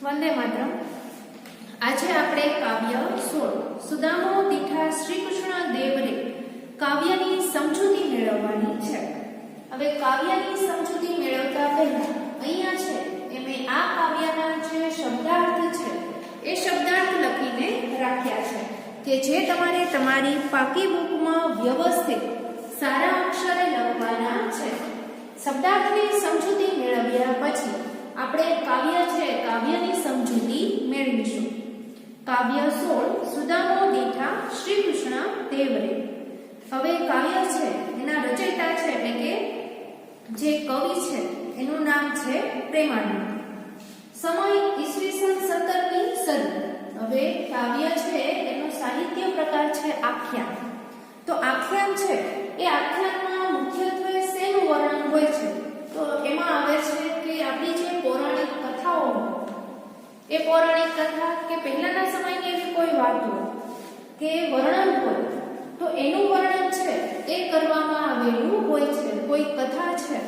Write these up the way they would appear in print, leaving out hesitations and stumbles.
વંદે માતરમ। આજે આપણે કાવ્ય 16 સુદામો દીઠા શ્રી કૃષ્ણ દેવરે કાવ્યની સમજૂતી મેળવવાની છે। હવે કાવ્યની સમજૂતી મેળવતા પહેલા અહીંયા છે એ મેં આ કાવ્યના જે શબ્દાર્થ છે એ શબ્દાર્થ લખીને રાખ્યા છે કે જે તમારે તમારી પાકી બુકમાં વ્યવસ્થિત સારા અક્ષરે લખવાના છે। શબ્દાર્થની સમજૂતી મેળવ્યા પછી આપણે કાવ્ય છે કાવ્યની સમજૂતી મેળવીશું। કાવ્ય 16 સુદામો દીઠા શ્રી કૃષ્ણ દેવરે। હવે કાવ્ય છે એના રચયિતા છે એટલે કે જે કવિ છે એનું નામ છે પ્રેમાનંદ। સમય ઈસવીસન 17મી સદી। હવે કાવ્ય છે એનો સાહિત્ય પ્રકાર છે આખ્યાન। તો આખ્યાન છે એ આખ્યાનમાં મુખ્યત્વે શેનું વર્ણન હોય છે તો એમાં આવે છે કે આપણી જે પૌરાણિક કથાઓ એ પૌરાણિક કથા કે પહેલાના સમયની એવી કોઈ વાતો કે વર્ણન હોય તો એનું વર્ણન છે એ કરવામાં આવેલું હોય છે। કોઈ કથા છે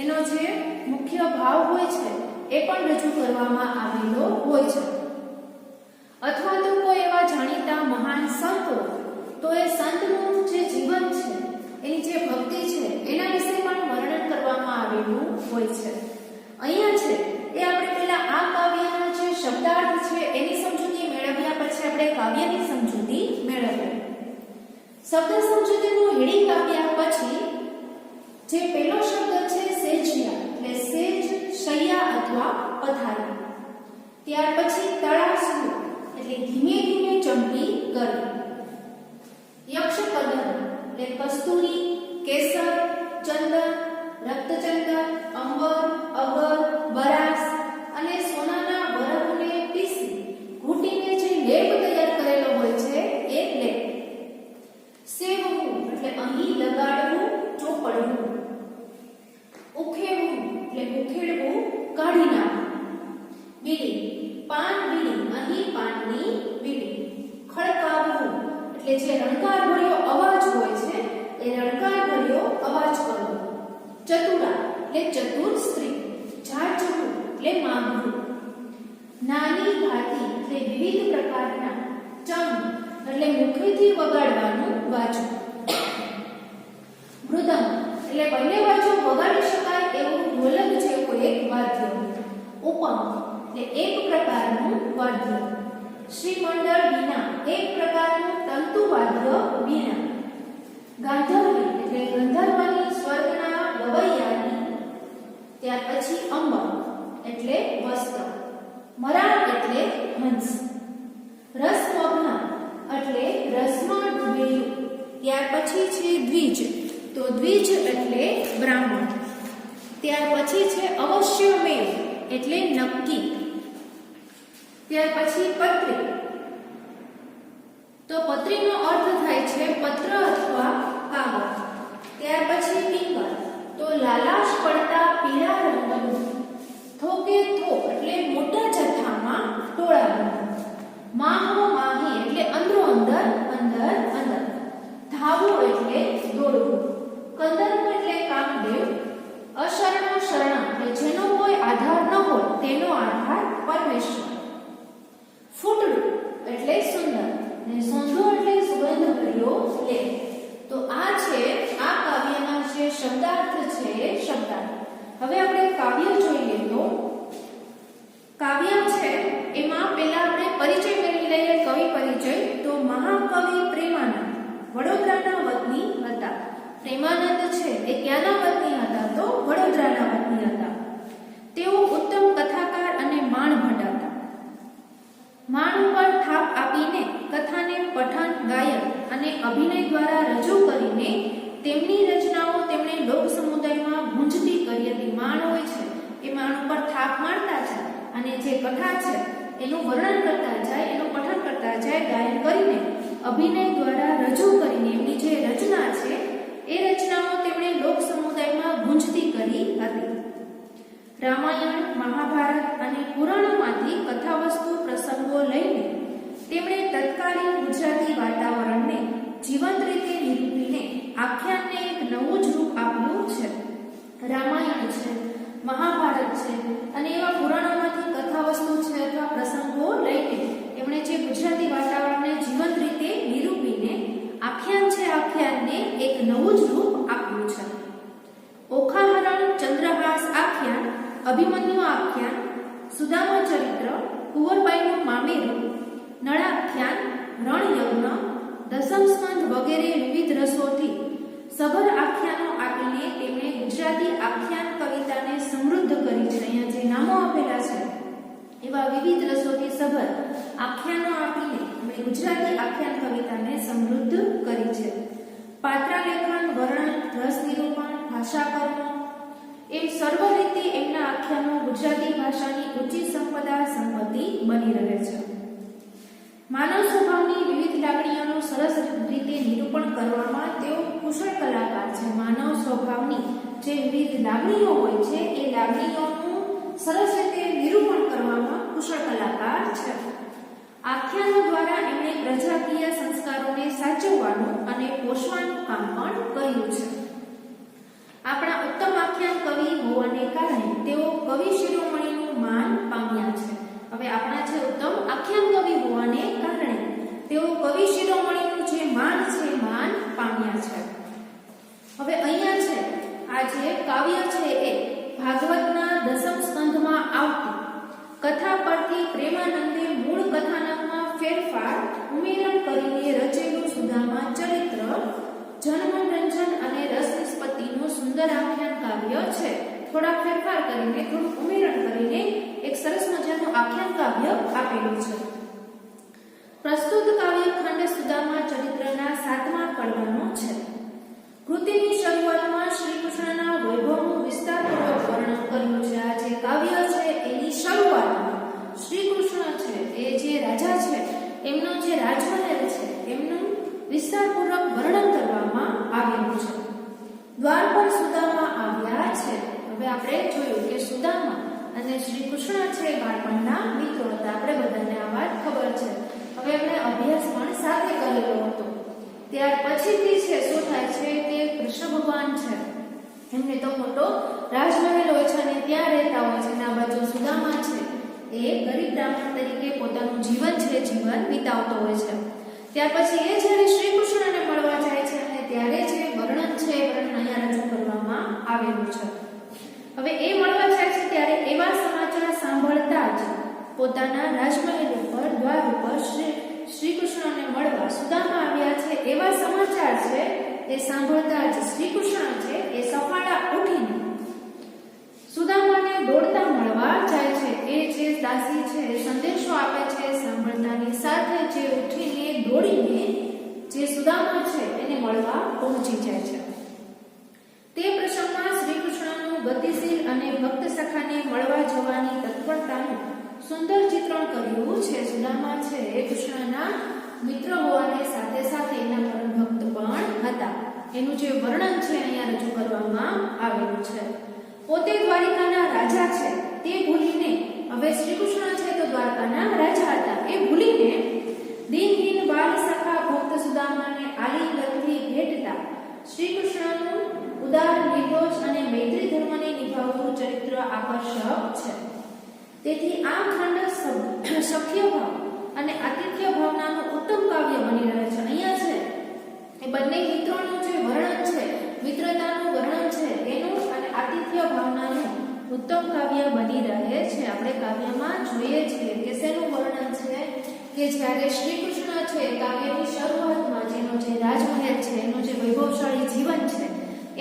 એનો જે મુખ્ય ભાવ હોય છે એ પણ રજૂ કરવામાં આવેલો હોય છે। અથવા તો કોઈ એવા જાણીતા મહાન સંતો તો એ સંતનું જે જીવન છે એની જે ભક્તિ છે એના વિશે પણ વર્ણન કરવામાં આવેલું હોય છે। અહીંયા છે એ આપણે પહેલા આ કાવ્યના જે શબ્દાર્થ છે એની સમજૂતી મેળવ્યા પછી આપણે કાવ્યની સમજૂતી મેળવીએ। શબ્દ સમજૂતીનું હેડી કાવ્યા પછી જે પહેલો શબ્દ છે સેજિયા એટલે સેજ શૈયા અથવા પથારી। ત્યાર પછી તળાસુ એટલે ધીમે ધીમે ચમકી કરવી। યક્ષકદમ એટલે કસ્તુરી કેસર ચંદન રક્તચંદન અંબર અગર બરાસ અને સોનાના બરફને પીસી ઘૂંટીને જે લેપ તૈયાર કરેલો હોય છે એ લેપ। સેવવું એટલે અહીં લગાડવું ચોપડવું। ઉખેડવું એટલે ઉખેડવું કાઢી નાખવું। બીડી પાન બીડી અહીં પાનની બીડી। ખડકાવવું એટલે જે રણકારભર્યો અવાજ હોય છે એ રણકારભર્યો અવાજ કરવો। ચતુરા એટલે ચતુર સ્ત્રી। ઝાડચું એટલે માંગવું। નાની ભાતી એટલે વિવિધ પ્રકારના। ચંગ એટલે મુખેથી વગાડવાનું વાજુ। મૃદંગ એટલે બંને બાજુ વગાડી શકાય એવું ઢોલક જેવું એક વાદ્ય। ઉપમ એટલે એક પ્રકારનું વાદ્ય। શ્રીમંડળ વીણા એક પ્રકારનું તંતુ વાદ્ય વીણા। ગાંધર્વી એટલે ગંધર્વની સ્વર્ગના ગવૈયાની। ત્યાર પછી અંબર એટલે વસ્ત્ર। મરાળ એટલે હંસ। રસમગ્ન એટલે રસમાં ડૂબેલું। ત્યાર પછી છે દ્વિજ તો દ્વિજ એટલે બ્રાહ્મણ। ત્યાર પછી છે અવશ્યમેવ એટલે નક્કી। ત્યાર પછી પત્રી તો પત્રીનો અર્થ થાય છે પત્ર અથવા કાગળ। ત્યાર પછી પિંગળ તો લાલાશ પડતા પીળા રંગનું। થોકે થોક એટલે મોટા જથ્થામાં ટોળા બંધ। માહો માહી એટલે અંદરો અંદર અંદર અંદર। ધાવું એટલે દોડવું। કંદર્પ એટલે કામદેવ। અશરણો શરણ એટલે જેનો કોઈ આધાર ન હોય તેનો આધાર પરમેશ્વર। ફૂટડું એટલે સુંદર અને સોંધો એટલે સુગંધ ભર્યો લેપ। તો આ છે આ કાવ્યના જે શબ્દાર્થ છે એ શબ્દાર્થ। હવે આપણે કાવ્ય જોઈએ તો કાવ્ય છે એમાં પહેલા આપણે પરિચય મેળવી લઈએ કવિ પરિચય। તો મહાકવિ પ્રેમાનંદ વડોદરાના વતની હતા। પ્રેમાનંદ છે એ ક્યાંના વતની હતા તો વડોદરાના વતની હતા। તેઓ ઉત્તમ કથાકાર અને માણભટ્ટ હતા। માણ ઉપર થાપ આપીને કથાને પઠન ગાયન અને અભિનય દ્વારા રજૂ કરીને તેમની રચનાઓ તેમણે લોક સમુદાયમાં ગુંજતી કરી હતી। માણ હોય છે એ માણ ઉપર થાપ મારતા છે અને જે કથા છે એનું વર્ણન કરતા જાય એનું પઠન કરતા જાય ગાયન કરીને અભિનય દ્વારા રજૂ કરીને એમની જે રચના છે એ રચનાઓ તેમણે લોક સમુદાયમાં ગુંજતી કરી હતી। રામાયણ મહાભારત અને પુરાણોમાંથી કથાવસ્તુ પ્રસંગો લઈને તેમણે તત્કાલીન ગુજરાતી વાતાવરણને જીવંત રીતે નિરૂપીને આખ્યાનને એક નવું જ રૂપ આપ્યું છે। રામાયણ છે મહાભારત છે અને એવા પુરાણોમાંથી કથા વસ્તુ છે અથવા પ્રસંગો લઈને એમણે જે ગુજરાતી વાતાવરણને જીવંત રીતે નિરૂપીને આખ્યાન છે આખ્યાનને એક નવું જ રૂપ આપ્યું છે. ઓખાહરણ, ચંદ્રહાસ આખ્યાન, અભિમન્યુ આખ્યાન, સુદામા ચરિત્ર, કુંવરબાઈનું મામેરું, નળાખ્યાન, રણયજ્ઞ, દસમ સ્કંદ વગેરે વિવિધ રસોથી સભર આખ્યાનો આપીને તેમણે ગુજરાતી આખ્યાન કવિતાને સમૃદ્ધ કરી છે. અહીંયા જે નામો આપેલા છે એવા વિવિધ રસોથી સભર આખ્યાનો આપીને તેમણે ગુજરાતી આખ્યાન કવિતાને સમૃદ્ધ કરી છે. પાત્રાલેખન, વર્ણન, રસ નિરૂપણ, ભાષાકર્મ એમ સર્વ રીતે એમના આખ્યાનો ગુજરાતી ભાષાની ઊંચી સંપદા સંપત્તિ બની રહે છે. માનવ સ્વભાવની વિવિધ લાગણીઓનું સરસ રીતે નિરૂપણ કરવામાં તેઓ કુશળ કલાકાર છે. માનવ સ્વભાવની જે વિવિધ લાગણીઓ હોય છે એ લાગણીઓનું સરસ રીતે નિરૂપણ કરવામાં કુશળ કલાકાર છે. આખ્યાનો દ્વારા એમણે પ્રજાકીય સંસ્કારોને સાચવવાનું અને પોષવાનું કામ પણ કર્યું છે. આપણા ઉત્તમ આખ્યાન કવિ હોવાને કારણે તેઓ કવિ શિરોમણીનું માન પામ્યા છે. હવે આપણા જે ઉત્તમ આખ્યાન કવિ હોવાને કારણે તેઓ કવિ શિરોમણીનું જે માન છે માન પામ્યા છે. હવે અહીંયા છે આ જે કાવ્ય છે એ ભાગવતના દસમ સ્કંધમાં આવતી કથા પરથી પ્રેમાનંદે મૂળ કથાનકમાં ફેરફાર ઉમેરણ કરીને રચેલું સુદામા ચરિત્ર જનમનોરંજન અને રસ નિસ્પત્તિનું સુંદર આખ્યાન કાવ્ય છે. થોડા ફેરફાર કરીને થોડું ઉમેરણ કરીને એક સરસ મજાનું આખ્યાન કાવ્ય આપેલું છે. પ્રસ્તુત કાવ્ય ખંડ સુદામા ચરિત્રના 7મા કડવાનો છે. કૃતિની શરૂઆતમાં શ્રી કૃષ્ણના વૈભવનું વિસ્તારપૂર્વક વર્ણન કર્યું છે. આ જે કાવ્ય છે એની શરૂઆતમાં શ્રી કૃષ્ણ છે એ જે રાજા છે એમનો જે રાજમહેલ છે એમનું વિસ્તારપૂર્વક વર્ણન કરવામાં આવેલું છે. દ્વાર પર સુદામા આવ્યા છે. હવે આપણે જોયું કે સુદામા અને શ્રી કૃષ્ણ છે બાળપણના મિત્રો હતા. આપણે બધાને આ વાત ખબર છે. હવે આપણે અભ્યાસ પણ સાથે કરેલો હતો. ત્યાર પછીથી છે શું થાય છે કે કૃષ્ણ ભગવાન છે એમને તો મોટો રાજમહેલ હોય છે અને ત્યાં રહેતા હોય છે. આ બાજુ સુદામા છે એ ગરીબ બ્રાહ્મણ તરીકે પોતાનું જીવન વિતાવતો હોય છે. ત્યાર પછી એ જ્યારે શ્રી કૃષ્ણને મળવા જાય છે અને ત્યારે જે વર્ણન છે એ વર્ણન અહીંયા રજૂ કરવામાં આવેલું છે. હવે એ મળવા જાય છે ત્યારે એવા સમાચાર સાંભળતા જ પોતાના રાજમહેલ ઉપર દ્વાર ઉપર શ્રી કૃષ્ણને મળવા સુદામા આવ્યા છે એવા સમાચાર છે એ સાંભળતા જ શ્રી કૃષ્ણ છે એ સફાળા ઉઠીને સુદામાને દોડતા મળવા જાય છે. એ જે દાસી છે એ સંદેશો આપે છે. સાંભળતાની સાથે જે ઉઠીને દોડીને જે સુદામા છે એને મળવા પહોંચી જાય છે. તે પ્રસંગમાં શ્રી કૃષ્ણનું ગતિશીલ અને ભક્ત સખાને મળવા જવાની તત્પરતાનું સુંદર ચિત્રણ કર્યું છે. સુદામા છે એ કૃષ્ણના મિત્ર હોવાને સાથે સાથે એના પરમ ભક્ત પણ હતા. એનું જે વર્ણન છે અહીંયા રજૂ કરવામાં આવેલું છે. પોતે દ્વારિકાના રાજા છે તે ભૂલીને હવે શ્રી કૃષ્ણ છે તો દ્વારકાના રાજા હતા એ ભૂલીને દિનહીન બાલ સખા ભક્ત સુદામાને આલિંગનથી ભેટતા શ્રી કૃષ્ણનું ઉદાર, નિર્દોષ અને મૈત્રી ધર્મને નિભાવતું ચરિત્ર આકર્ષક છે. તેથી આ ખંડ સખ્ય ભાવ અને આતિથ્ય ભાવનાનું ઉત્તમ કાવ્ય બની રહે છે. અહીંયા છે એ બંને મિત્રોનું જે વર્ણન છે, મિત્રતાનું વર્ણન છે એનું અને આતિથ્ય ભાવનાનું ઉત્તમ કાવ્ય બની રહે છે. આપણે કાવ્યમાં જોઈએ છીએ કે શેનું વર્ણન છે કે જ્યારે શ્રી કૃષ્ણ છે કાવ્યની શરૂઆતમાં જેનો જે રાજમહેલ છે એનું જે વૈભવશાળી જીવન છે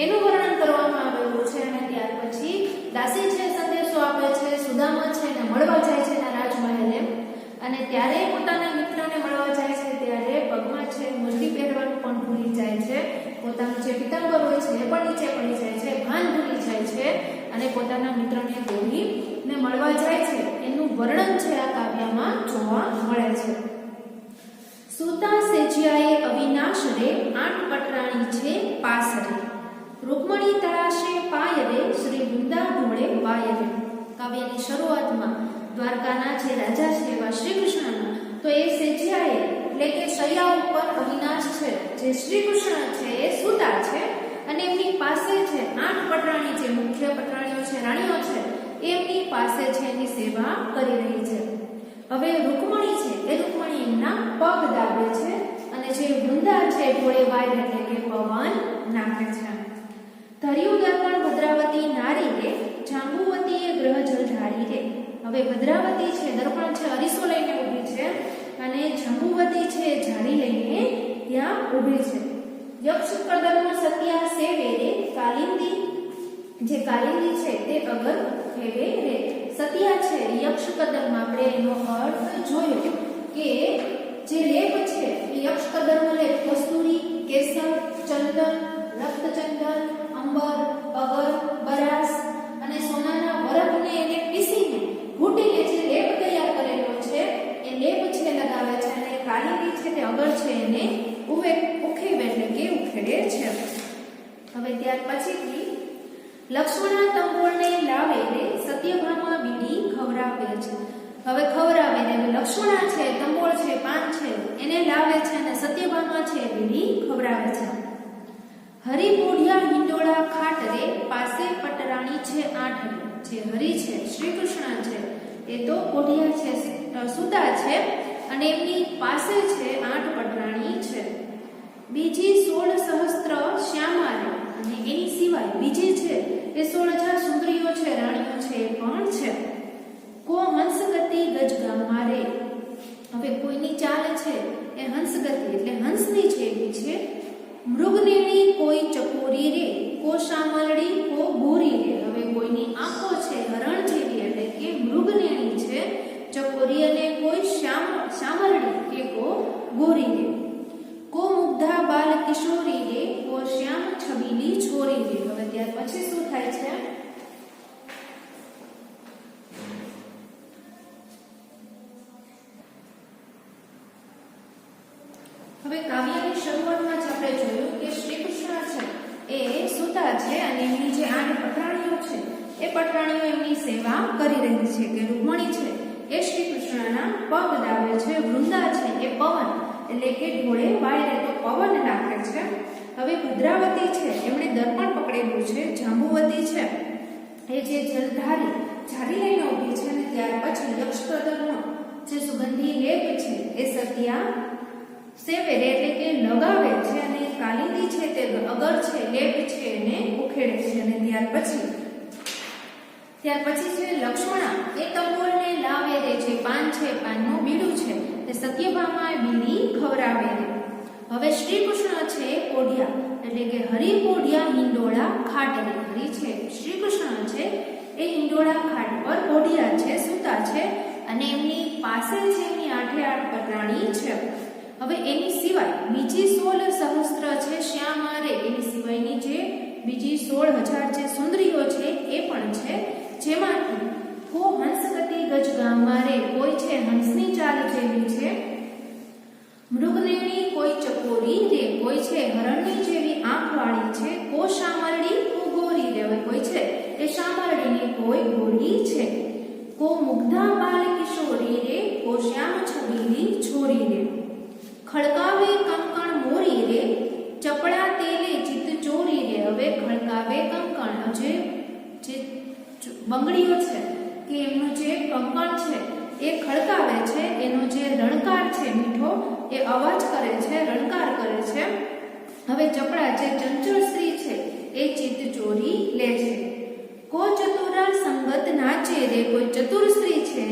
એનું વર્ણન કરવામાં આવેલું છે અને ત્યાર પછી દાસી છે સંદેશો આપે છે, સુદામા છે ને મળવા જાય છે એના રાજમહેલે અને ત્યારે પોતાના મિત્રને મળવા જાય છે ત્યારે પગમાં છે મુરલી પહેરવાનું પણ ભૂલી જાય છે. પોતાનું જે પિતાંબર હોય છે એ પણ નીચે પડી જાય છે, ભાન ભૂલી જાય છે અને પોતાના મિત્રને દોડીને મળવા જાય છે. એનું વર્ણન છે આ કાવ્યમાં જોવા મળે છે. સુતા સેજિયાએ અવિનાશ રે આઠ પટરાણી છે પાસરે, રૂકમણી તળાશે પાય રે શ્રી વૃંદા ઢોળે વાય રે. કાવ્યની શરૂઆતમાં દ્વારકાના જે રાજા છે એવા શ્રી કૃષ્ણના તો એ સેજિયાએ એટલે કે શૈયા ઉપર અવિનાશ છે જે શ્રી કૃષ્ણ છે એ સુતા છે અને એમની પાસે છે 8 પટરાણી છે, મુખ્ય પટરાણીઓ છે, રાણીઓ છે, એમની પાસે છે એની સેવા કરી રહી છે. હવે રૂકમણી છે એ રૂકમણી એમના પગ દાબે છે અને જે વૃંદા છે ઘોડે વાય એટલે કે પવન નાખે છે. ધર્યું દર્પણ ભદ્રાવતી નારી રે, જાંબુવતીએ ગ્રહ જલ ધારી રે. હવે ભદ્રાવતી છે દર્પણ છે અરીસો લઈને ઊભી છે અને જાંબુવતી છે જાળી લઈને ત્યાં ઊભી છે. યક્ષ કદમ સત્યા સેવે રે, કાલિંદી જે કાલિંદી છે તે અગર ખેવે રે. સત્યા છે યક્ષ કદમ, આપણે એનો અર્થ જોયો કે જે લેપ છે એ યક્ષ કદમ લેપ કસ્તુરી, કેસર, ચંદન, રક્તચંદન, અંબર, અગર, બરાસ અને સોનાના વરખને એને પીસીને ઘૂંટીને જે લેપ તૈયાર કરેલો છે એ લેપ છે લગાવે છે અને કાલિંદી છે તે અગર છે એને ઉખેવે એટલે કે ઉખેડે છે. હવે ત્યાર પછીથી લક્ષ્મણા તંબોળને લાવે રે, સત્યભામા બીડી ખવરાવે છે. હવે ખવરાવે ને લક્ષ્મણા છે તંબોળ છે પાન છે એને લાવે છે અને સત્યભામા છે બીડી ખવરાવે છે. હરિપોઢિયા હિંડોળા ખાટ રે, પાસે પટરાણી છે 8 રે. જે હરિ છે શ્રી કૃષ્ણ છે એ તો પોઢિયા છે સુતા છે અને એમની પાસે છે 8 પટરાણી છે. બીજી 16 સહસ્ત્ર શ્યામા રે અને એની સિવાય બીજી છે એ 16,000 સુંદરીઓ છે, રાણીઓ છે એ પણ છે. કો હંસગતિ ગજગામમાં રે. હવે કોઈની ચાલ છે એ હંસગતિ એટલે હંસની જેવી છે. મૃગનેણી કોઈ ચકોરી રે, કો શામલડી કો ગોરી રે. હવે કોઈની આંખો છે હરણ જેવી એટલે કે મૃગનેણી છે, ચકોરી અને કોઈ શામલડી કે કો ગોરી રે. કો મુગ્ધા બાલ કિશોરી રે, કો શ્યામ છબીલી છોરી રે. હવે ત્યાર પછી શું થાય છે? હવે કાવ્યની શરૂઆતમાં જ આપણે જોયું કે શ્રી કૃષ્ણ છે એ સુતા છે અને એમની જે 8 પટરાણીઓ છે એ પટરાણીઓ એમની સેવા કરી રહી છે. કે રૂકમણી છે એ શ્રી કૃષ્ણના પગ દાબે છે, વૃંદા છે એ પવન એટલે કે ઢોળે વાળે તો પવન નાખે છે. હવે ભદ્રાવતી છે એમણે દર્પણ પકડેલું છે, જાંબુવતી છે એ જે જલધારી જારી લઈને ઊભી છે અને ત્યાર પછી યક્ષકદમનો જે સુગંધી લેપ છે એ સત્યા સેવે એટલે કે લગાવે છે અને કાલિંદી છે તે અગર છે લેપ છે એને ઉખેડે છે. અને ત્યાર પછી છે લક્ષ્મણા એ તંબોળને લાવે રે, જે પાન છે પાનનું બીડું છે તે સત્યભામા બીડી ખવરાવે રે. હવે શ્રી કૃષ્ણ છે પોઢિયા એટલે કે હરિ પોઢિયા હિંડોળા ખાટ રે. હરિ છે શ્રી કૃષ્ણ છે એ હિંડોળા ખાટ પર પોઢિયા છે, સુતા છે અને એમની પાસે છે એમની 8 પટરાણી છે. હવે એની સિવાય બીજી 16 સહસ્ત્ર છે શ્યામા રે. એની સિવાયની જે બીજી 16,000 જે સુંદરીઓ છે એ પણ છે, જેમાંથી કો હંસગતિ ગજગામમાં રે. કોઈ છે હંસની ચાલ જેવી છે, મૃગનેણી કોઈ ચકોરી રે. કોઈ છે હરણની જેવી આંખ વાળી છે, કો શામરડી કો ગોરી રે. હવે કોઈ છે એ શામરડીની કોઈ ગોરી છે. કો મુગ્ધા બાલ કિશોરી રે, કો શ્યામ છબીલી છોરી રે. ખડકાવે કંકણ મોરી રે, ચપડા તેલે ચિત્ત ચોરી રે. હવે ખડકાવે કંકણ જે બંગડીઓ છે કે એમનું જે કંકણ છે એ ખડકાવે છે, એનો જે રણકાર છે મીઠો એ અવાજ કરે છે, રણકાર કરે છે. હવે ચપડા જે ચંચળ સ્ત્રી છે એ ચિત્ત ચોરી લે છે. કો ચતુરા સંગત નાચે રે. કોઈ ચતુર સ્ત્રી છે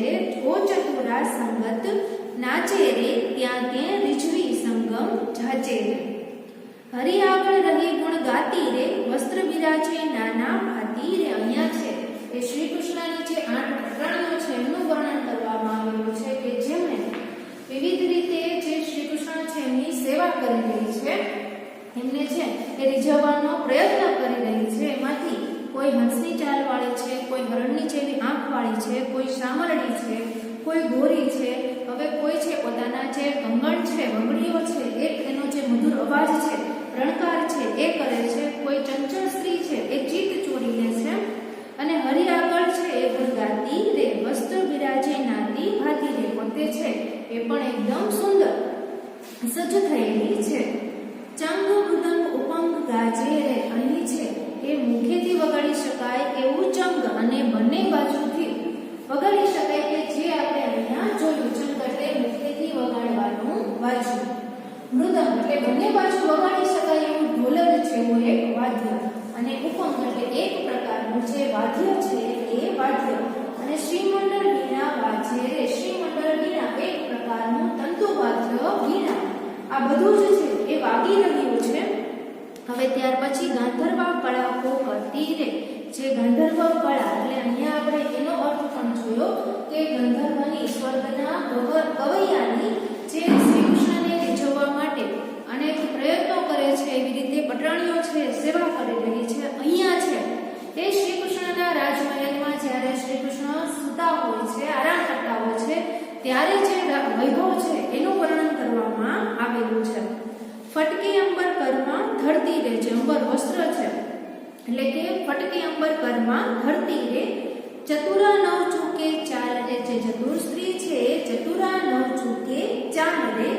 કો ચતુરા સંગત નાચે રે, ત્યાં રીઝવી સંગમ જાચે રે. હરિ આગળ રહી ગુણ ગાતી રે, વસ્ત્ર બિરાજે નાના ભાતી રે. અહીંયા છે એ શ્રી કૃષ્ણની જે 8 પટરાણીઓ છે એમનું વર્ણન કરવામાં આવેલું છે કે જેમણે વિવિધ રીતે જે શ્રી કૃષ્ણ છે એમની સેવા કરી રહી છે, એમને છે એ રીઝવવાનો પ્રયત્ન કરી રહી છે. એમાંથી કોઈ હંસની ચાલ વાળી છે, કોઈ હરણની જેવી આંખ વાળી છે, કોઈ શામરડી છે, કોઈ ગોરી છે. હવે કોઈ છે પોતાના જે કંગણ છે, બંગડીઓ છે એનો જે મધુર અવાજ છે, રણકાર છે એ કરે છે. કોઈ ચંચળ સ્ત્રી છે એ ચિત્ત ચોરી લે છે અને હરિ આગળ છે એ ગુણ ગાતી રે, વસ્ત્ર બિરાજે નાતી ભાતી રે. પોતે છે એ પણ એકદમ સુંદર સજ્જ થયેલી છે. ચાંગ મૃદંગ ઉપંગ ગાજે રે. અહીં છે બંને બાજુથી વગાડી શકાય કે જે આપણે અહીંયા જોયું. ચંગ એટલે મુખેથી વગાડવાનું વાજ્ય. મૃદંગ એટલે બંને બાજુ વગાડી શકાય એવું ઢોલક જેવું એક વાદ્ય. અને ઉપંગ એટલે એક પ્રકારનું જે વાદ્ય છે એ વાદ્ય. અને શ્રીમંડળ વીણા વાજે રે. શ્રીમંડળ વીણા એક પ્રકારનું તંતુ વાદ્ય વીણા. આ બધું જ છે એ વાગી રહ્યું છે. હવે ત્યાર પછી ગાંધર્વ કળાઓ કરતી રે. જે ગાંધર્વ કળા એટલે અહીંયા આપણે એનો અર્થ પણ જોયો કે ગંધર્વની સ્વર્ગના ગવૈયાની જે શ્રી કૃષ્ણને રીઝવવા માટે અનેક પ્રયત્નો કરે છે, એવી રીતે પટરાણીઓ છે સેવા કરી રહી છે. અહીંયા છે એ શ્રી કૃષ્ણના રાજમહેલમાં જ્યારે શ્રી કૃષ્ણ સૂતા હોય છે, આરામ કરતા હોય છે, ત્યારે જે વૈભવ છે એનું વર્ણન કરવામાં આવેલું છે. ફટકી અંબર કરમાં ધરતી રે. જે અંબર વસ્ત્ર છે એટલે કે ફટકી અંબર કરમાં ધરતી રે. ચતુરા નવ ચૂકે ચાલ રે. જે ચતુર સ્ત્રી છે ચતુરા નવ ચૂકે ચાલ રે.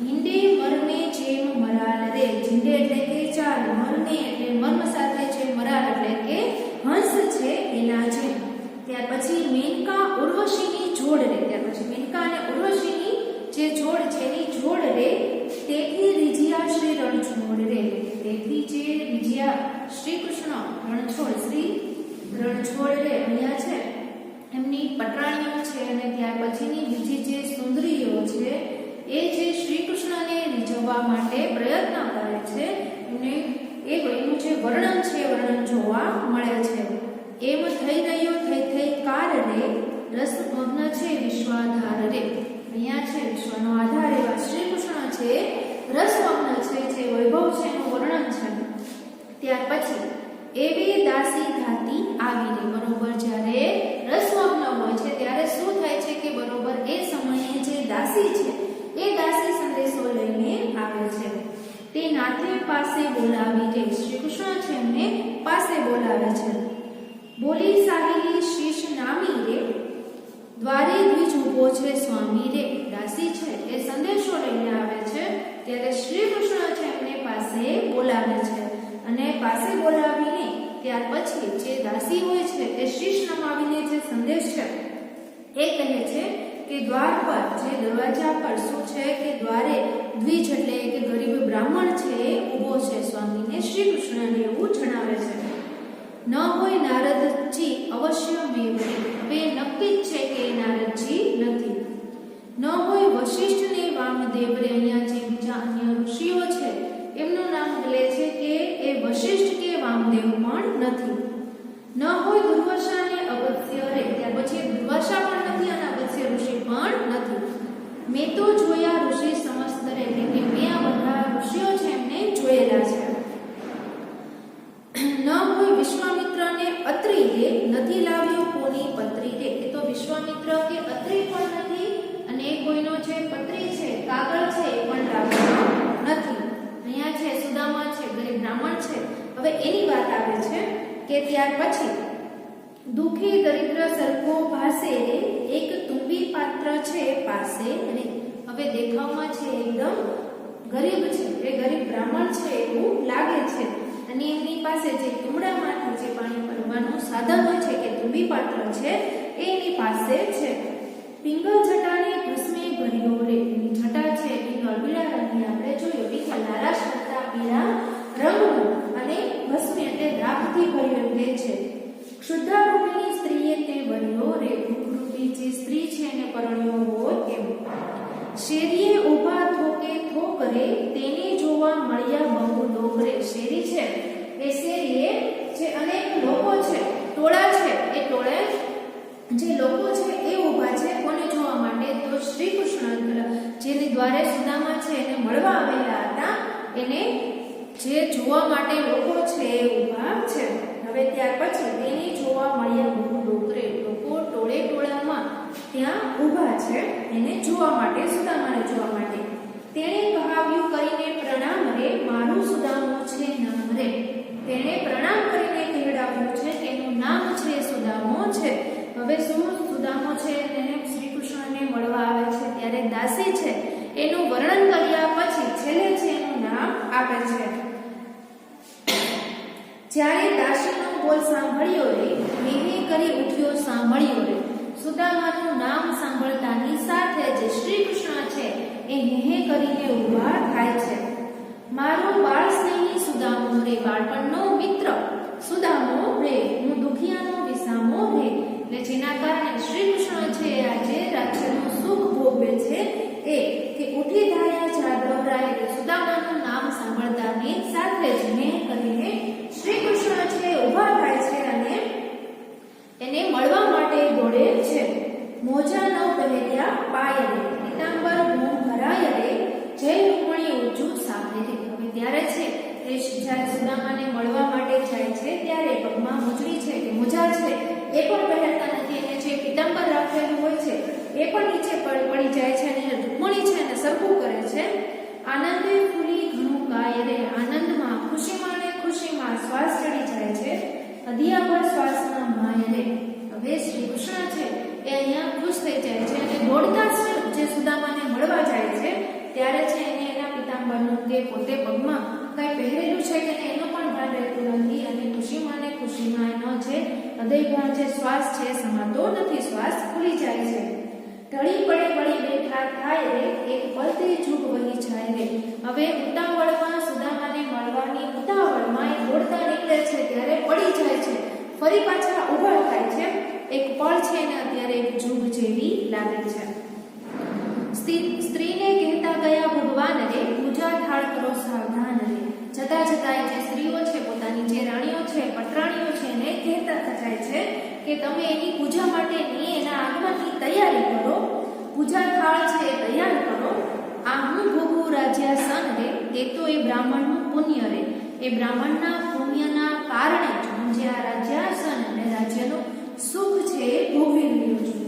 હિંડે મરમે જેમ મરાલ રે. હિંડે એટલે કે ચાલ, મરમે એટલે મર્મ સાથે છે, મરાલ એટલે કે હંસ છે એના જેમ. ત્યાર પછી મેનકા ઉર્વશીની જોડ રે. ત્યાર પછી મેનકા અને ઉર્વશીની જે જોડ છે એની જોડ રે. તેથી રીજિયા શ્રી રણછોડ રે. તેથી જે રીજિયા શ્રી કૃષ્ણ રણછોડ શ્રી રણછોડ રે અહીંયા છે એમની પટરાણીઓ છે. અને ત્યાર પછીની બીજી જે સુંદરીઓ છે એ જે શ્રી કૃષ્ણને રીઝવવા માટે પ્રયત્ન કરે છે એનું જે વર્ણન છે વર્ણન જોવા મળે છે. એમ થઈ રહ્યો થઈ કાર રે. રસમગ્ન છે વિશ્વાધાર રે. અહીંયા છે વિશ્વનો આધાર એવા શ્રી કૃષ્ણ છે રસમગ્ન છે, જે વૈભવ છે એનું વર્ણન છે. ત્યાર પછી એવી દાસી ધાતી આવી રે. બરોબર જ્યારે રસમગ્ન હોય છે ત્યારે શું થાય છે કે બરોબર એ સમયે જે દાસી છે એ દાસી સંદેશો લઈને આવે છે. તે નાથે પાસે બોલાવી રે. શ્રી કૃષ્ણ છે એમને પાસે બોલાવે છે. બોલી સાહિલી શીશ નામી રે. દ્વારે દ્વિજ ઉભો છે સ્વામી રે. દાસી છે એ સંદેશો લઈને આવે છે ત્યારે શ્રી કૃષ્ણ છે એમને પાસે બોલાવે છે. અને પાસે બોલાવીને ત્યાર પછી જે દાસી હોય છે એ શીશ નમાવીને જે સંદેશ છે એ કહે છે કે દ્વાર પર જે દરવાજા પર શું છે કે દ્વારે દ્વિજ એટલે કે ગરીબ બ્રાહ્મણ છે એ ઊભો છે સ્વામીને શ્રી કૃષ્ણને એવું જણાવે છે. ન હોય નારદજી અવશ્ય મેવરે. હવે નક્કી જ છે કે નારદજી નથી. ન હોય વશિષ્ઠ ને વામદેવ રે. અહીંયા જે બીજા અન્ય ઋષિઓ છે એમનું નામ લે છે કે એ વશિષ્ઠ કે વામદેવ પણ નથી. ન હોય દુર્વાસા ને અગત્ય રે. ત્યાર પછી દુર્વાસા પણ નથી અને અગત્ય ઋષિ પણ નથી. મેં તો જોયા ઋષિ સમસ્ત રે. એટલે કે મેં આ બધા ઋષિઓ છે એમને જોયેલા છે. ન હોય વિશ્વામિત્ર ને અત્રિ રે. નથી લાવ્યો કોની પત્રી રે. એ તો વિશ્વામિત્ર કે અત્રિ પણ નથી અને કોઈનો જે પત્રી છે કાગળ છે એ પણ લાવ્યો નથી. અહીંયા છે સુદામા છે ગરીબ બ્રાહ્મણ છે. હવે એની વાત આવે છે કે ત્યાર પછી દુખી દરિદ્ર સરખો ભાસે રે. એક તુંબી પાત્ર છે પાસે. અને હવે દેખાવમાં છે એકદમ ગરીબ છે, એ ગરીબ બ્રાહ્મણ છે એવું લાગે છે. અને એમની પાસે જે તુંબડામાંથી જે પાણી ભરવાનું સાધન હોય છે કે તુંબી પાત્ર છે એ એની પાસે છે. પિંગલ જટાને ભસ્મે ભર્યો રે. એની જટા છે પિંગલ પીળા રંગની આપણે જોયું. પિંગલ લાલાશ કરતા પીળા રંગનું અને ભસ્મે એટલે રાખથી ભર્યો રે છે. ક્ષુદ્રા રૂપની સ્ત્રીએ તે ભર્યો રે. રૂપરૂપી જે સ્ત્રી છે એને પરણ્યો હોય એમ. શેરીએ ઊભા થોકે થોકરે. તેને જોવા મળ્યા બહુ લોક રે. શેરી છે એ શેરીએ જે અનેક લોકો છે ટોળા છે એ ટોળે જે લોકો છે એ ઊભા છે કોને જોવા માટે તો શ્રી કૃષ્ણ જેની દ્વારે સુદામા છે એને મળવા આવેલા હતા એને જે જોવા માટે લોકો છે એ ઊભા છે. હવે ત્યાર પછી તેને જોવા મળ્યા બહુ લોક રે. લોકો ટોળે ટોળામાં ત્યાં ઊભા છે એને જોવા માટે, સુદામાને જોવા માટે. તેણે કહાવ્યું કરીને પ્રણામ રે. મારું સુદામો છે નામ રે. તેણે પ્રણામ કરીને કહેવડાવ્યું છે કે એનું નામ છે સુદામો છે. હવે શું સુદામો છે તેને શ્રી કૃષ્ણને મળવા આવે છે ત્યારે દાસી છે એનું વર્ણન કર્યા પછી છેલ્લે છે એનું નામ આપે છે. જ્યારે દાસીનું બોલ સાંભળ્યો રે, મેને કરી ઉઠ્યો સાંભળ્યો રે. સુદામાનું નામ સાંભળતાની સાથે જ શ્રી કૃષ્ણ છે એ હે કરીને ઊભા થાય છે. મારો બાળ સ્નેહી સુદામો રે, બાળપણનો મિત્ર સુદામો રે, હું દુખિયાનો વિસામો રે. એટલે જેના કારણે શ્રી કૃષ્ણ છે આજે રાજ્યનું સુખ ભોગવે છે એ કે ઉઠી ધાયા જાદવરાય. એટલે સુદામાનું નામ સાંભળતાની સાથે જ હે કરીને શ્રી કૃષ્ણ છે ઊભા થાય છે અને એને મળવા માટે દોડે છે. મોજા ન પહેર્યા પાય રે, પીતાંબર મોં ભરાય રે, જય રૂકમણી ઊંચું સામે રે. હવે ત્યારે છે એ જ્યારે સુદામાને મળવા માટે જાય છે ત્યારે પગમાં મોજડી છે કે મોજા છે એ પણ પહેરતા નથી, એને જે પીતાંબર રાખેલું હોય છે એ પણ નીચે પડી જાય છે અને રૂકમણી છે અને સરખું કરે છે. આનંદે ફૂલી ઘણું ગાય રે, આનંદમાં ખુશીમાં ને ખુશીમાં શ્વાસ ચડી જાય છે, અધિયાભર શ્વાસના માય રે. હવે શ્રી કૃષ્ણ છે એ અહીંયા ખુશ થઈ જાય છે અને દોડતા જે સુદામાને મળવા જાય છે ત્યારે છે એને એના પીતાંબરનું કે પોતે પગમાં કઈ પહેરેલું છે કે એનું પણ ભાન રહેતું નથી અને ખુશીમાં ને ખુશીમાં એનો જે હૃદયમાં જે શ્વાસ છે સમાતો નથી, શ્વાસ ખુલી જાય છે. ઢળી પડે વળી બેઠા થાય રે, એક પલથી જુગ વહી જાય રે. હવે ઉતાવળમાં સુદામાને મળવાની ઉતાવળમાં એ દોડતા નીકળે છે ત્યારે પડી જાય છે, ફરી પાછા ઊભા થાય છે. એક પળ છે ને અત્યારે એક જુગ જેવી લાગે છે. સ્ત્રીને કહેતા ગયા ભગવાન રે, પૂજા થાળ કરો સાવધાન રે. જતા જતા જે સ્ત્રીઓ છે પોતાની જે રાણીઓ છે પટરાણીઓ છે ને કહેતા જાય છે કે તમે એની પૂજા માટેની એના આગમનની તૈયારી કરો, પૂજા થાળ છે તૈયાર કરો. આ હું ભોગવું રાજ્યાસન રે, તે તો એ બ્રાહ્મણનું પુણ્ય રે. એ બ્રાહ્મણના પુણ્યના કારણે જ હું જે આ રાજ્યાસન અને રાજ્યનું સુખ છે એ ભોગવી રહ્યો છું.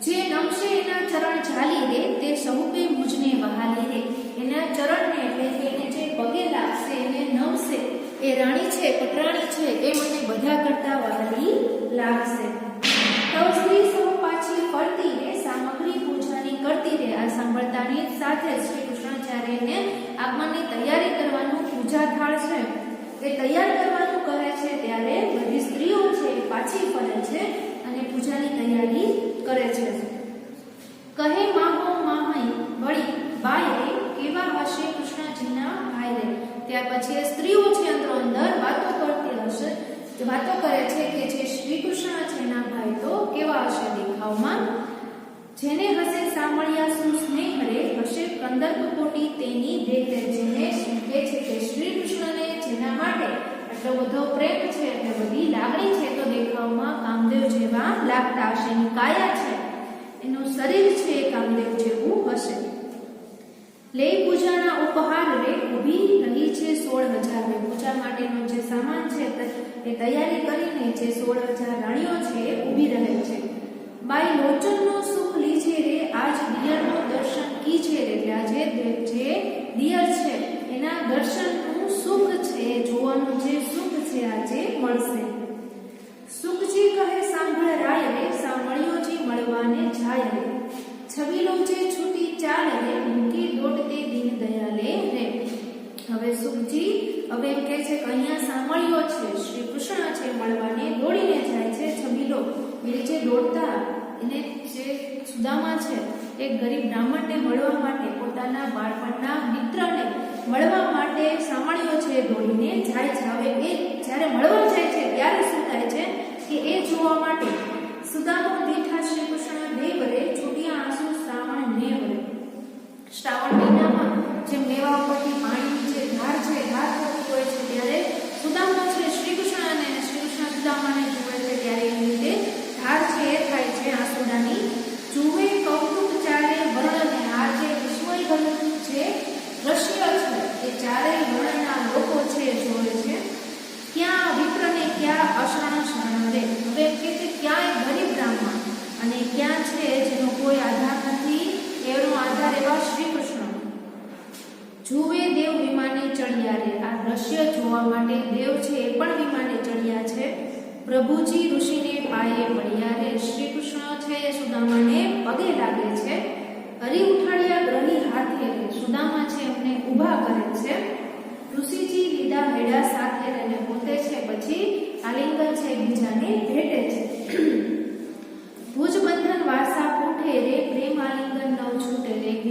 જે નમશે એના ચરણ ઝાલી રે, તે સહુપે મુજને વહાલી રે. એના ચરણને એટલે કે એને જે પગે લાગશે એને નમશે એ રાણી છે પટરાણી છે એ મને બધા કરતા વહાલી લાગશે. તો સ્ત્રી સૌ પાછી ફરતી રે, સામગ્રી પૂજાની કરતી રે. આ સાંભળતાની સાથે શ્રી કૃષ્ણ જ્યારે એને આગમનની તૈયારી કરવાનું પૂજા થાળ છે એ તૈયાર કરવાનું કહે છે ત્યારે બધી સ્ત્રીઓ છે પાછી ફરે છે અને પૂજાની તૈયારી કરે છે. કહે માહો માહી વળી બાય રે, કેવા હશે કૃષ્ણજીના ભાઈ રે. ત્યાર પછી એ સ્ત્રીઓ છે અંદરો અંદર વાતો કરતી હશે, વાતો કરે છે કે જે શ્રી કૃષ્ણ છે એના ભાઈ તો કેવા હશે દેખાવમાં. જેને હશે સાંભળ્યા શું સ્નેહ રે, હશે કંદર્પ કોટી તેની દેહ રે. જેને કહે છે કે શ્રી કૃષ્ણને જેના માટે એટલો બધો પ્રેમ છે એટલે બધી લાગણી છે તો દેખાવમાં કામદેવ જેવા લાગતા હશે. એની કાયા છે એનું શરીર છે એ કામદેવ જેવું હશે. લે પૂજાના ઉપહાર રે, ઊભી રહી છે 16,000 રે. પૂજા માટેનો જે સામાન છે એ તૈયારી કરીને જે 16,000 રાણીઓ છે એ ઊભી રહે છે. બાઈ લોચનનો સુખ લીજે રે, આજ દિયરનો દર્શન કીજે રે. એટલે આજે જે દિયર છે એના દર્શનનું સુખ છે જોવાનું જે સુખ છે આજે મળશે. સુખજી કહે સાંભળ રાય રે, સાંભળ્યોજી મળવાને જાય રે. છબીલો જે છૂટી ચાલ રે, મૂકી દોડતે દીન દયાલે રે. હવે સુખજી હવે એમ કહે છે કે અહીંયા સાંભળ્યો છે શ્રી કૃષ્ણ છે મળવાને દોડીને જાય છે. છબીલો એટલે જે દોડતા એને જે સુદામા છે એક ગરીબ બ્રાહ્મણને મળવા માટે પોતાના બાળપણના મિત્રને મળવા માટે સાંભળ્યો છે દોડીને જાય છે. હવે એ જ્યારે મળવા જાય છે ત્યારે શું થાય છે કે એ જોવા માટે સુદામો દીઠા શ્રી કૃષ્ણ દેવ રે, છૂટ્યા આંસુ શ્રાવણ નેવ રે. શ્રાવણ મહિનામાં જે મેવા ઉપરથી પાણીની જે ધાર છે ધાર થતી હોય છે ત્યારે સુદામા છે શ્રી કૃષ્ણ અને શ્રી કૃષ્ણ સુદામાને જુએ છે ત્યારે એની રીતે ધાર છે એ થાય છે આંસુડાની. જુએ કૌતુક ચારે વર્ણને, આ જે વિસ્મયભર્યું જે દ્રશ્ય છે એ ચારેય વર્ણના લોકો છે જોવે છે. ક્યાં વિપ્રને ક્યાં અશરણ શરણ રે. હવે કે છે ક્યાં એક ગરીબ બ્રાહ્મણ અને ક્યાં છે જેનો કોઈ આધાર નથી એનો આધાર એવા શ્રી કૃષ્ણ. જુએ દેવ વિમાને ચડ્યા રે. આ દ્રશ્ય જોવા માટે દેવ છે એ પણ વિમાને ચડ્યા છે. પ્રભુજી ઋષિને પાયે પડ્યા રે. શ્રી કૃષ્ણ છે એ સુદામાને પગે લાગે છે. હરી ઉઠાડ્યા ગ્રહી હાથે રે. સુદામા છે એમને ઊભા કરે છે. ઋષિજી લીધા હેડા સાથે રહીને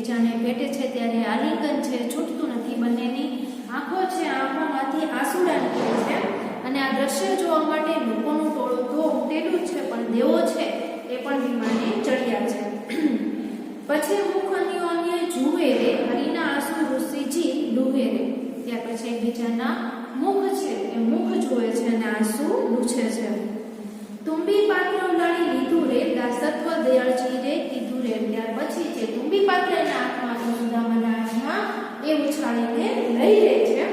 એકબીજાને ભેટે છે ત્યારે આલિંગન છે છૂટતું નથી, બંનેની આંખો છે આંખોમાંથી આંસુડા નીકળે છે અને આ દ્રશ્ય જોવા માટે લોકોનું ટોળું તો ઉમટેલું જ છે, પણ દેવો છે એ પણ વિમાને ચડ્યા છે. પછી મુખ અન્યોને જુએ રે, હરિના આંસુ ઋષિજી લુહે રે. ત્યાર પછી એકબીજાના મુખ છે એ મુખ જોવે છે અને આંસુ લૂછે છે. તુંબી પાત્ર ઉલાળી લીધું રે, દાસત્વ દયાળજી રે કીધું રે. ત્યાર પછી છે તુંબી પાત્રના હાથમાં સુદામાના હાથમાં એ ઉછાળીને લઈ લે છે.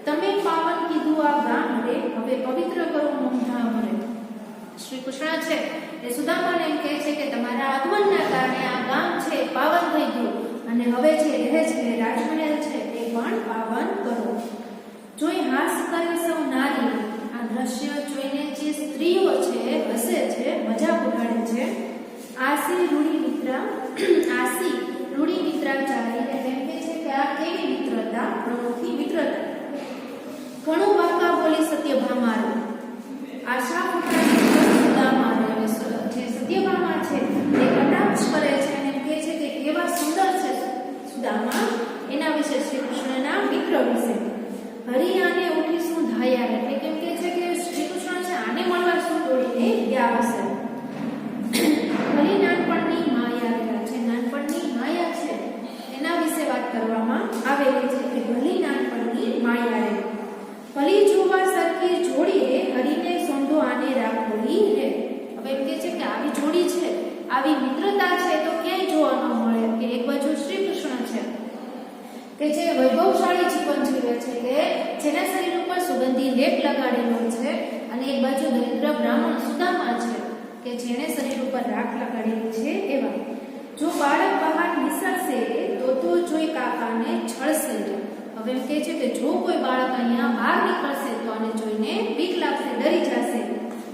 તમે પાવન કીધું આ ગામ રે, હવે પવિત્ર કરો મોહધામ રે. શ્રી કૃષ્ણ છે એ સુદામાને એમ કહે છે કે તમારા આગમનના કારણે આ ગામ છે પાવન થઈ ગયું અને હવે જે રહે છે રાજમહેલ છે એ પણ પાવન કરો. જોઈ હાસ કરે સૌ નારી. આ દ્રશ્ય જોઈને જે સ્ત્રીઓ છે હસે છે, મજાક ઉડાડે છે. આસી રૂડી મિત્રાચારી એટલે એમ કહે છે કે આ કેવી મિત્રતા, પ્રવૃત્તિ મિત્રતા. ઘણું વાકા બોલી સત્યભામા. આશા સુદામા જે સત્યભામા છે એ કટાક્ષ કરે છે અને એમ કહે છે કે કેવા સુંદર છે સુદામા, એના વિશે શ્રી કૃષ્ણના મિત્ર વિશે. હરિ આને ઉઠી શું ધાયા એટલે કેમ કે છે કે શ્રી કૃષ્ણ છે આને મળવા શું દોડીને ગયા હશે. હરિ નાનપણની માયા છે, નાનપણની માયા છે એના વિશે વાત કરવામાં આવેલી છે કે ભલી નાનપણની માયા રે. ભલી જોવા સરખી જોડી રે, હરિને સોંધો આને રાખોડી રે. હવે એમ કે છે કે આવી જોડી છે, આવી મિત્રતા છે તો ક્યાંય જોવા ન મળે. કે એક બાજુ શ્રી કૃષ્ણ છે કે જે વૈભવશાળી જીવન જીવે છે, કે જેના શરીર ઉપર સુગંધી લેપ લગાડેલો છે, અને એક બાજુ દરિદ્ર બ્રાહ્મણ સુદામા છે કે જેણે શરીર ઉપર રાખ લગાડેલી છે. એવા જો બાળક બહાર નિસરશે તો જોઈ કાકાને છળશે. હવે એમ કહે છે કે જો કોઈ બાળક અહીંયા બહાર નીકળશે તો આને જોઈને બીક લાગશે, ડરી જશે.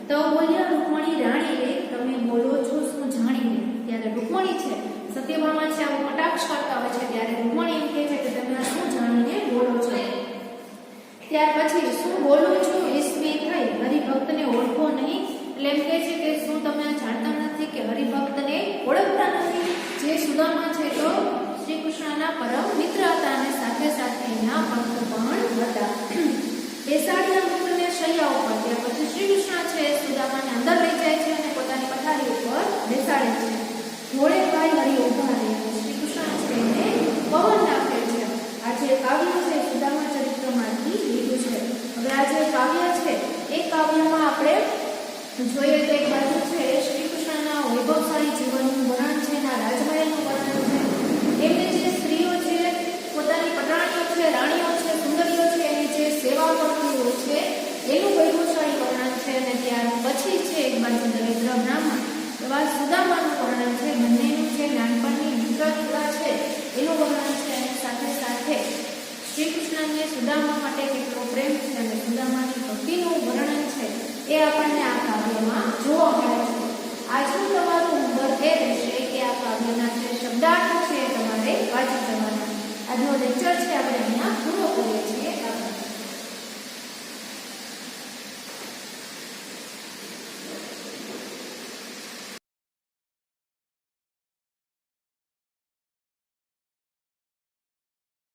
તો બોલ્યા રૂકમણી રાણી રે, તમે બોલો છો શું જાણીને. ત્યારે રૂકમણી છે સત્યભામા છે આવું કટાક્ષ કરતા હોય છે ત્યારે રૂકમણી એમ કહે છે કે તમે આ શું જાણીને બોલો છો. ત્યાર પછી શું બોલું છું વિસ્મિત થઈ, હરિભક્તને ઓળખો નહીં. એટલે એમ કહે છે કે શું તમે જાણતા નથી કે હરિભક્તને ઓળખતા નથી. જે સુદામા છે તો શ્રી કૃષ્ણના પરમ મિત્ર હતા અને સાથે સાથે એના ભક્ત પણ હતા. બેસાડ્યા મિત્રને શૈયા ઉપર. ત્યાર પછી શ્રી કૃષ્ણ છે સુદામાને અંદર લઈ જાય છે અને પોતાની પથારી ઉપર બેસાડે છે. ઘોડે ભાઈ હરિ ઉભા રહે. શ્રી કૃષ્ણ છે એને પવન નાખે છે. આ જે કાવ્ય છે સુદામા ચરિત્રમાંથી લીધું છે. હવે આ જે કાવ્ય છે એ કાવ્યમાં આપણે જોઈએ તો એક બાજુ છે શ્રી કૃષ્ણના વૈભવશાળી જીવનનું વર્ણન છે, એના રાજમહેલનું વર્ણન છે. એમને જે સ્ત્રીઓ છે પોતાની પટરાણીઓ છે, રાણીઓ છે, સુંદરીઓ છે એની જે સેવા કરતી હોય છે એનું વૈભવશાળી વર્ણન છે. અને ત્યાર પછી છે એક બાજુ દરિદ્ર બ્રાહ્મણ એવા સુદામાનું વર્ણન છે. બંનેનું છે નાનપણની મિત્રતા છે એનું વર્ણન છે. અને સાથે સાથે શ્રી કૃષ્ણને સુદામા માટે કેટલો પ્રેમ છે અને સુદામાની ભક્તિનું વર્ણન છે એ આપણને આ કાવ્યમાં જોવા મળે છે. આજનું તમારું હોમવર્ક એ રહેશે કે આ કાવ્યના જે શબ્દાર્થ